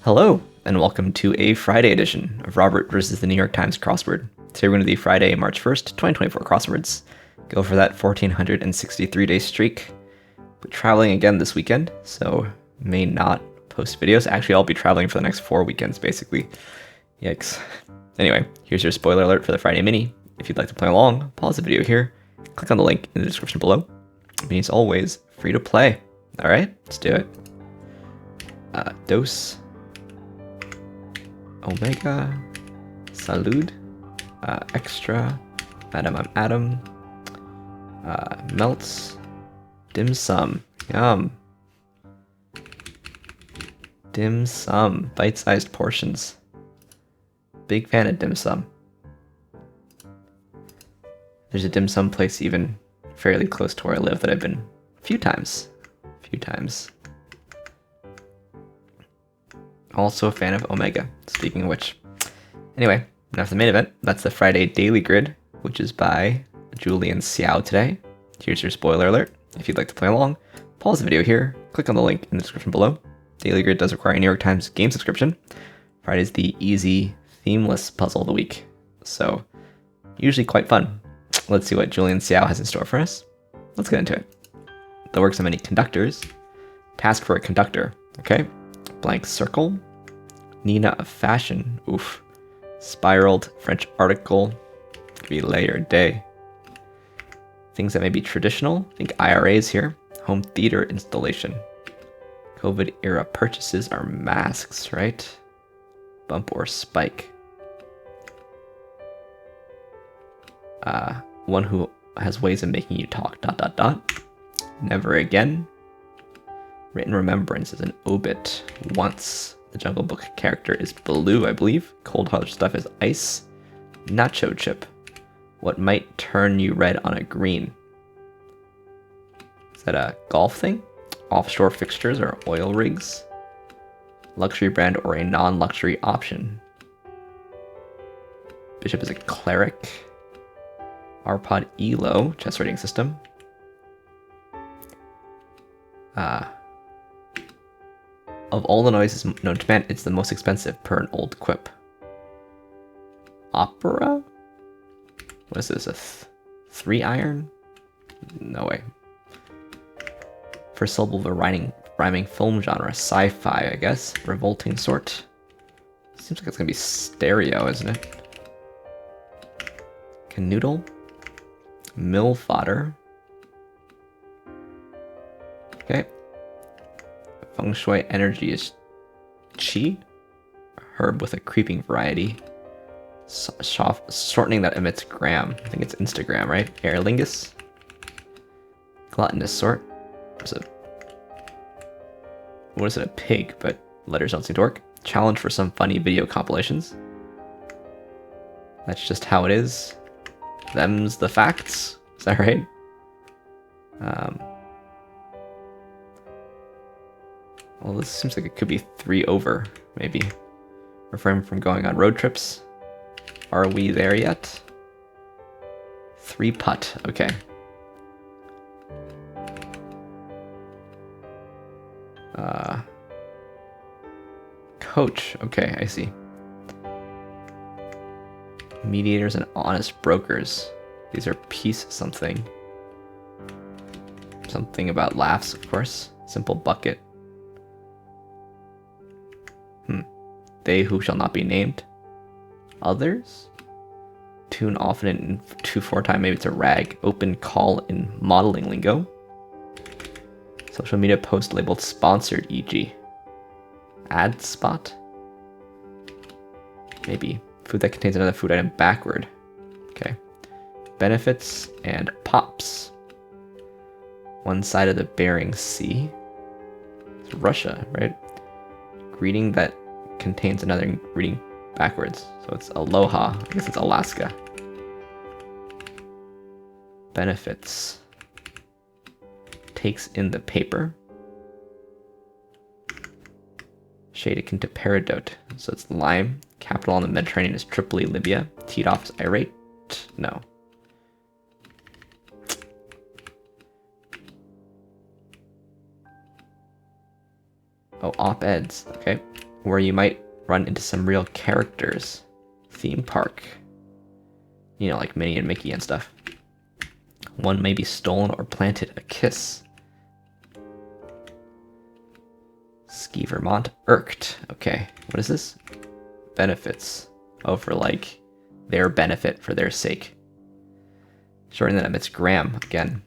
Hello, and welcome to a Friday edition of Robert versus the New York Times Crossword. Today we're going to do the Friday, March 1st, 2024 crosswords. Go for that 1,463-day streak. We're traveling again this weekend, so may not post videos. Actually, I'll be traveling for the next 4 weekends, basically. Yikes. Anyway, here's your spoiler alert for the Friday mini. If you'd like to play along, pause the video here, click on the link in the description below. Mini's always free to play. Alright, let's do it. Dose. Omega, Salud, Extra, Adam, Melts, Dim Sum, Yum. Dim Sum, bite-sized portions. Big fan of dim sum. There's a dim sum place even fairly close to where I live that I've been a few times. Also a fan of Omega, speaking of which. Anyway, now for the main event, that's the Friday Daily Grid, which is by Julian Xiao today. Here's your spoiler alert. If you'd like to play along, pause the video here, click on the link in the description below. Daily Grid does require a New York Times game subscription. Friday's the easy, themeless puzzle of the week, so usually quite fun. Let's see what Julian Xiao has in store for us. Let's get into it. The works of many conductors. Task for a conductor, okay? Blank circle, Nina of fashion, oof, spiraled French article, could be layer day. Things that may be traditional, think IRAs here, home theater installation. COVID era purchases are masks, right? Bump or spike. One who has ways of making you talk, ... Never again. Written remembrance is an obit. Once. The Jungle Book character is blue, I believe. Cold hard stuff is ice. Nacho chip. What might turn you red on a green? Is that a golf thing? Offshore fixtures or oil rigs? Luxury brand or a non-luxury option? Bishop is a cleric. Arpod Elo, chess rating system. Of all the noises known to man, it's the most expensive per an old quip. Opera? What is this, a 3-iron? No way. First syllable of a rhyming film genre, sci-fi, I guess. Revolting sort. Seems like it's gonna be stereo, isn't it? Canoodle? Mill fodder. Okay. Feng Shui energy is Qi, a herb with a creeping variety. Shortening that emits gram. I think it's Instagram, right? Aer lingus. Gluttonous sort. What is it? A pig, but letters don't seem to work. Challenge for some funny video compilations. That's just how it is. Them's the facts. Is that right? Well, this seems like it could be 3 over, maybe. Refrain from going on road trips. Are we there yet? 3 putt, okay. Coach, okay, I see. Mediators and honest brokers. These are peace something. Something about laughs, of course. Simple bucket. They who shall not be named. Others? Tune often in 2/4 time, maybe it's a rag. Open call in modeling lingo. Social media post labeled sponsored, e.g. Ad spot? Maybe. Food that contains another food item backward. Okay. Benefits and pops. One side of the Bering Sea. It's Russia, right? Greeting that contains another greeting backwards. So it's aloha. I guess it's Alaska. Benefits. Takes in the paper. Shade akin to peridot. So it's lime. Capital on the Mediterranean is Tripoli, Libya. Teed off is irate. No. Oh, op-eds. Okay. where you might run into some real characters. Theme park. You know, like Minnie and Mickey and stuff. One may be stolen or planted a kiss. Ski Vermont irked. Okay, what is this? Benefits. Oh, for like their benefit, for their sake. Shorten that amidst Graham. Again,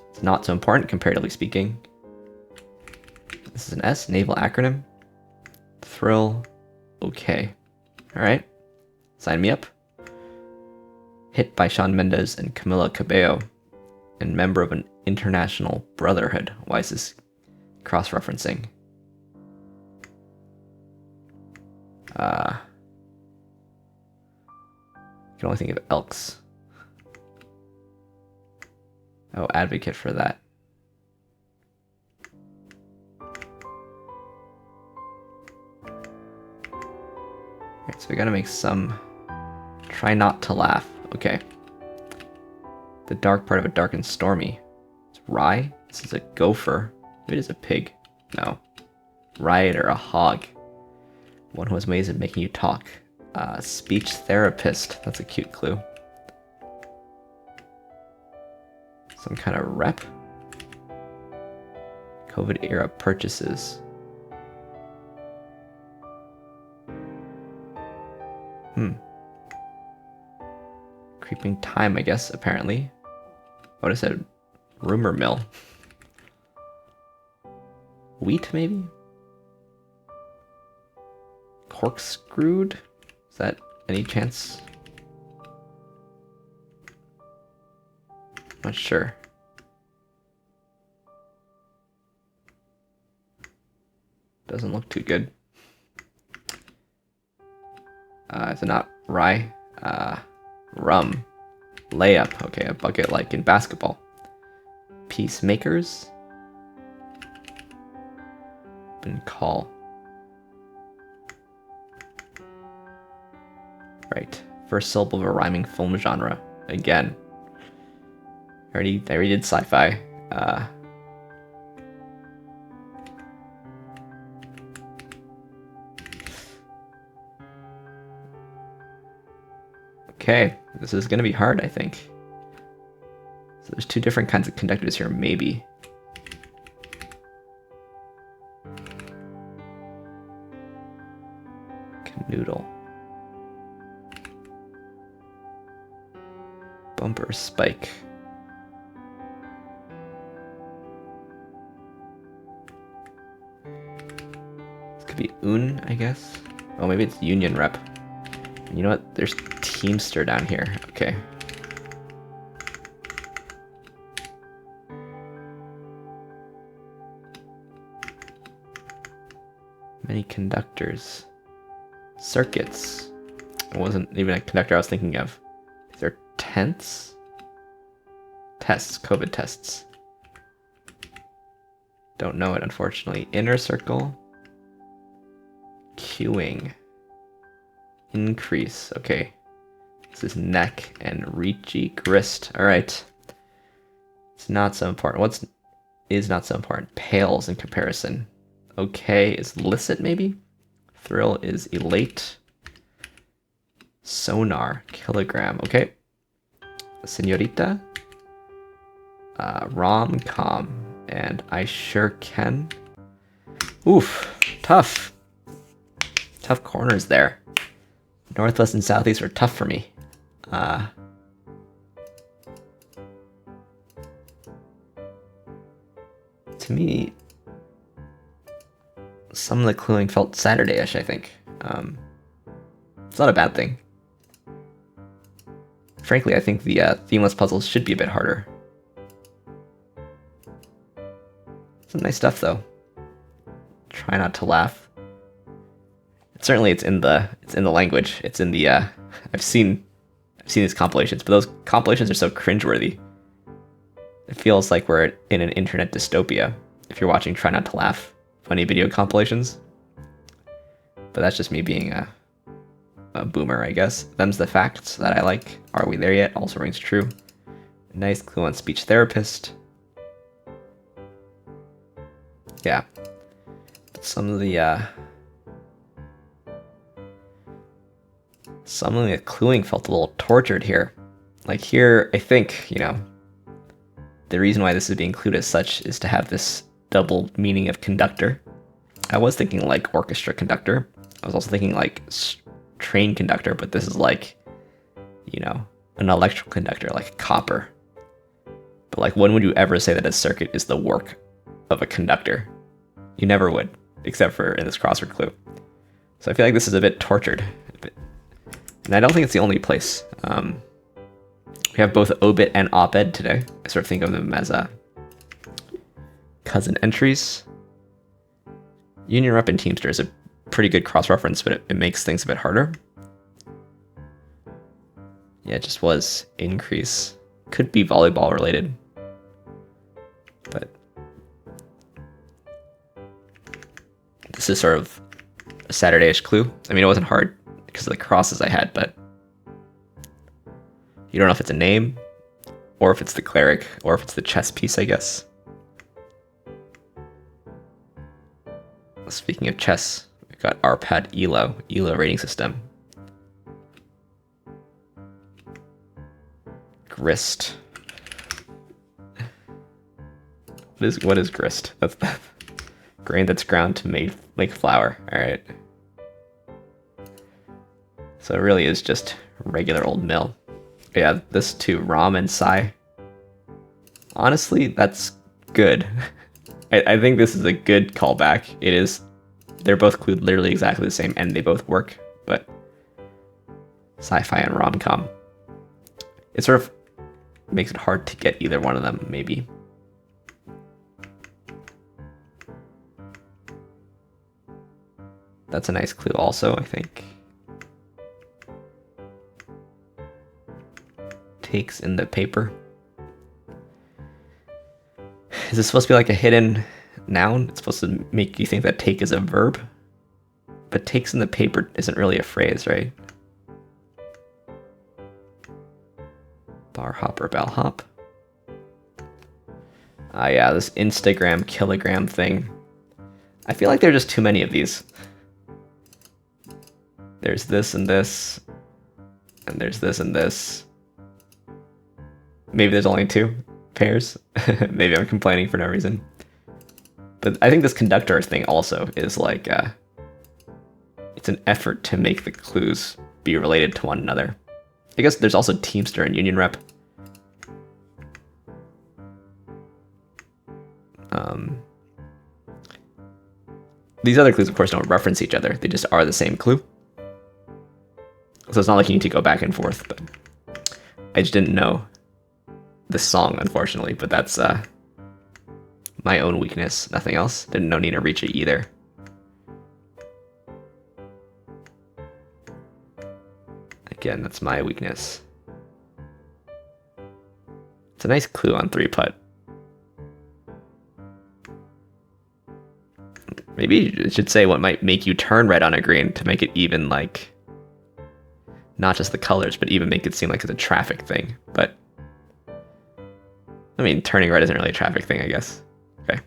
it's not so important comparatively speaking. This is an S, naval acronym. Thrill. Okay. Alright. Sign me up. Hit by Shawn Mendes and Camila Cabello. And member of an international brotherhood. Why is this cross-referencing? I can only think of Elks. Oh, advocate for that. Alright, so we gotta make some... Try not to laugh. Okay. The dark part of a dark and stormy. It's rye. This is a gopher. Maybe it is a pig. No. Riot or a hog. One who has ways of making you talk. Speech therapist. That's a cute clue. Some kind of rep. COVID era purchases. Creeping time, I guess, apparently. What is it? Rumor mill. Wheat, maybe? Corkscrewed? Is that any chance? Not sure. Doesn't look too good. Is it not rye? Rum. Layup. Okay, a bucket like in basketball. Peacemakers. Open call. Right. First syllable of a rhyming film genre. Again. I already did sci-fi. Okay, this is gonna be hard, I think. So there's two different kinds of conductors here, maybe. Canoodle. Bumper spike. This could be un, I guess. Oh, maybe it's union rep. And you know what? There's Teamster down here. Okay. Many conductors. Circuits. It wasn't even a conductor I was thinking of. Is there tents? Tests. COVID tests. Don't know it, unfortunately. Inner circle. Queuing. Increase. Okay. This is neck and reachy grist. Alright. It's not so important. What is not so important? Pales in comparison. Okay is licit, maybe? Thrill is elate. Sonar. Kilogram. Okay. Senorita. Rom-com. And I sure can. Oof. Tough. Tough corners there. Northwest and Southeast were tough for me. To me, some of the cluing felt Saturday-ish, I think. It's not a bad thing. Frankly, I think the themeless puzzles should be a bit harder. Some nice stuff, though. Try not to laugh. Certainly, it's in the language. It's in the I've seen these compilations, but those compilations are so cringeworthy. It feels like we're in an internet dystopia if you're watching Try Not to Laugh funny video compilations. But that's just me being a boomer, I guess. Them's the facts that I like. Are we there yet? Also rings true. Nice clue on speech therapist. Yeah. Some of the Something that cluing felt a little tortured here. Like here, I think, the reason why this is being clued as such is to have this double meaning of conductor. I was thinking like orchestra conductor. I was also thinking like train conductor, but this is like, an electrical conductor, like copper. But like, when would you ever say that a circuit is the work of a conductor? You never would, except for in this crossword clue. So I feel like this is a bit tortured. And I don't think it's the only place. We have both obit and op-ed today. I sort of think of them as cousin entries. Union Rep and Teamster is a pretty good cross-reference, but it makes things a bit harder. Yeah, it just was increase. Could be volleyball related. But this is sort of a Saturday-ish clue. I mean, it wasn't hard because of the crosses I had, but you don't know if it's a name, or if it's the cleric, or if it's the chess piece, I guess. Speaking of chess, we've got RPAD ELO rating system. Grist. What is grist? That's the grain that's ground to make flour. All right. So it really is just regular old mill. Yeah, this too, Rom and Sai. Honestly, that's good. I think this is a good callback. It is. They're both clued literally exactly the same, and they both work, but sci-fi and rom-com. It sort of makes it hard to get either one of them, maybe. That's a nice clue also, I think. Takes in the paper. Is this supposed to be like a hidden noun? It's supposed to make you think that take is a verb, but takes in the paper isn't really a phrase, right? Bar hop or bellhop. Ah, yeah, this Instagram kilogram thing. I feel like there are just too many of these. There's this and this, and there's this and this. Maybe there's only 2 pairs. Maybe I'm complaining for no reason. But I think this conductor thing also is like, it's an effort to make the clues be related to one another. I guess there's also Teamster and Union Rep. These other clues, of course, don't reference each other. They just are the same clue. So it's not like you need to go back and forth, but I just didn't know this song, unfortunately, but that's my own weakness, nothing else. Didn't know Nina Ricci either. Again, that's my weakness. It's a nice clue on 3-putt. Maybe it should say what might make you turn red on a green to make it even like, not just the colors, but even make it seem like it's a traffic thing. But I mean, turning red isn't really a traffic thing, I guess. Okay.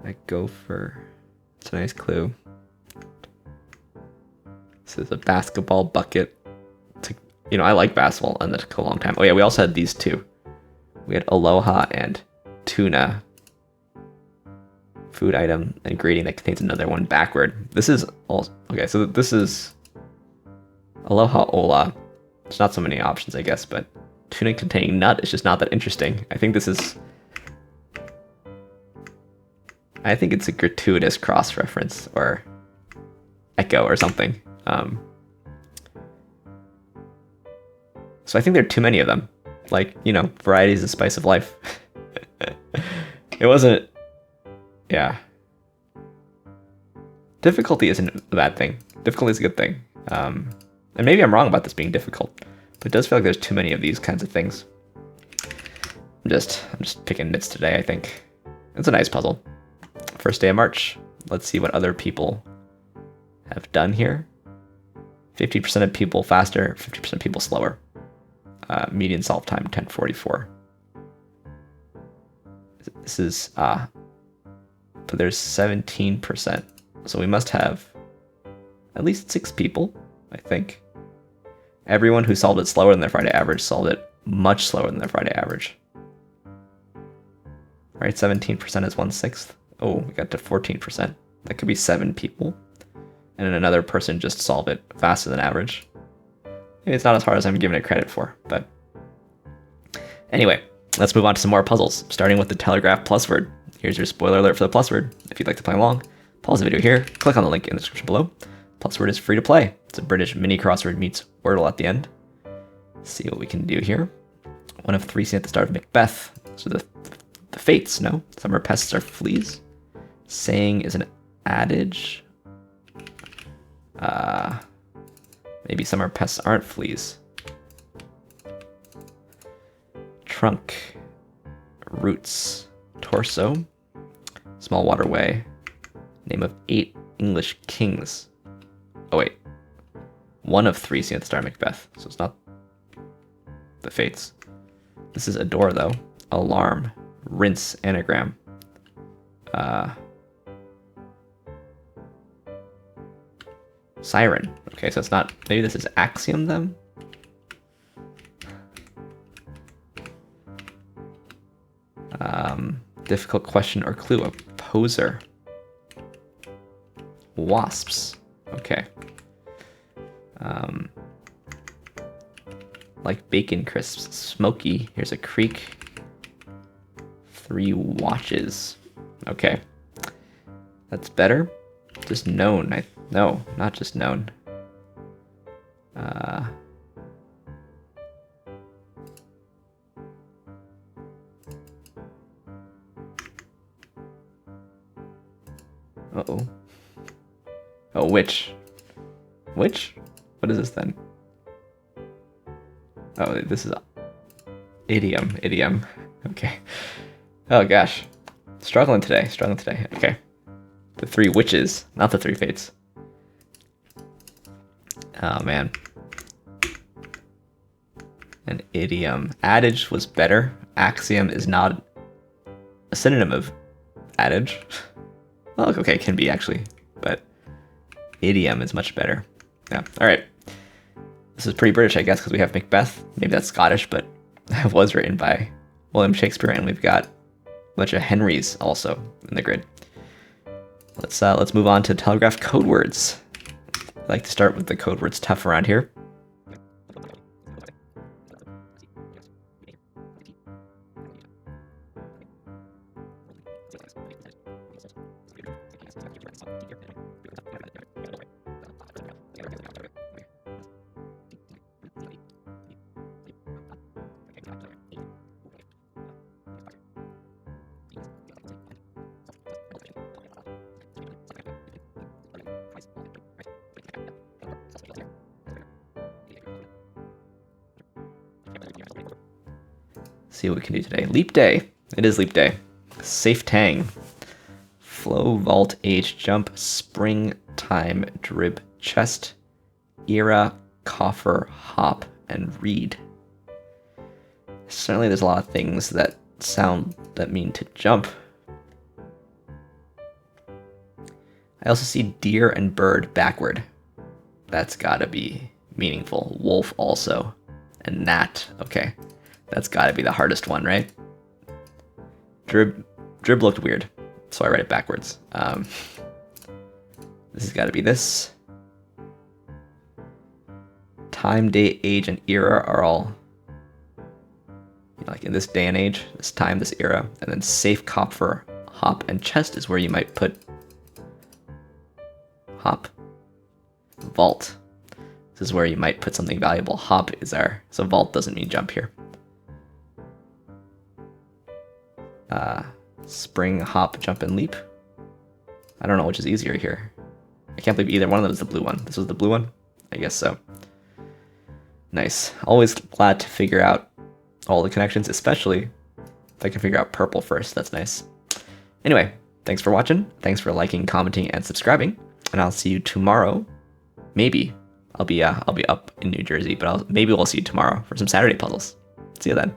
I go for, it's a nice clue. This is a basketball bucket. I like basketball, and that took a long time. Oh yeah, we also had these 2. We had aloha and tuna. Food item and ingredient that contains another one backward. This is also, okay, so this is aloha ola. There's not so many options, I guess, but tuna containing nut is just not that interesting. I think it's a gratuitous cross-reference or echo or something. So I think there are too many of them. Like, variety is the spice of life. It wasn't, yeah. Difficulty isn't a bad thing. Difficulty is a good thing. And maybe I'm wrong about this being difficult, but it does feel like there's too many of these kinds of things. I'm just picking nits today, I think. It's a nice puzzle. First day of March. Let's see what other people have done here. 50% of people faster, 50% of people slower. Median solve time 10:44. This is but there's 17%. So we must have at least 6 people, I think. Everyone who solved it slower than their Friday average solved it much slower than their Friday average. Right, 17% is 1/6. Oh, we got to 14%. That could be 7 people. And then another person just solved it faster than average. Maybe it's not as hard as I'm giving it credit for, but anyway, let's move on to some more puzzles, starting with the Telegraph Plusword. Here's your spoiler alert for the Plusword. If you'd like to play along, pause the video here, click on the link in the description below. Plusword is free to play. It's a British mini crossword meets Wordle at the end. Let's see what we can do here. One of 3 seen at the start of Macbeth. So the fates, no? Some are pests or fleas. Saying is an adage. Maybe some are pests aren't fleas. Trunk. Roots. Torso. Small waterway. Name of 8 English kings. Oh wait. One of 3 seen at the start of Macbeth. So it's not the fates. This is a door though. Alarm. Rinse. Anagram. Siren. Okay, so it's not, maybe this is axiom then? Difficult question or clue. A poser. Wasps. Okay. Like bacon crisps. Smoky. Here's a creek. 3 watches. Okay. That's better. Just known. No, not just known. Uh-oh. Oh, which? Which? What is this then? Oh, this is idiom. Idiom. Okay. Oh gosh. Struggling today. Okay. The 3 witches, not the 3 fates. Oh man. An idiom. Adage was better. Axiom is not a synonym of adage. Well, okay, it can be actually, but idiom is much better. Yeah, all right. This is pretty British, I guess, because we have Macbeth. Maybe that's Scottish, but it was written by William Shakespeare, and we've got a bunch of Henrys also in the grid. Let's move on to Telegraph code words. I like to start with the code words tough around here. See what we can do today. Leap day. It is leap day. Safe tang. Flow, vault, age, jump, spring, time, drib, chest, era, coffer, hop, and read. Certainly there's a lot of things that mean to jump. I also see deer and bird backward. That's gotta be meaningful. Wolf also. And gnat. Okay. That's gotta be the hardest one, right? Drib looked weird, so I read it backwards. This has gotta be this. Time, date, age, and era are all, like in this day and age, this time, this era. And then safe, coffer, hop, and chest is where you might put hop. Vault. This is where you might put something valuable. Hop is so vault doesn't mean jump here. Spring, hop, jump, and leap. I don't know which is easier here. I can't believe either one of them is the blue one. This was the blue one? I guess so. Nice. Always glad to figure out all the connections, especially if I can figure out purple first. That's nice. Anyway, thanks for watching. Thanks for liking, commenting, and subscribing. And I'll see you tomorrow. Maybe. I'll be up in New Jersey, but maybe we'll see you tomorrow for some Saturday puzzles. See you then.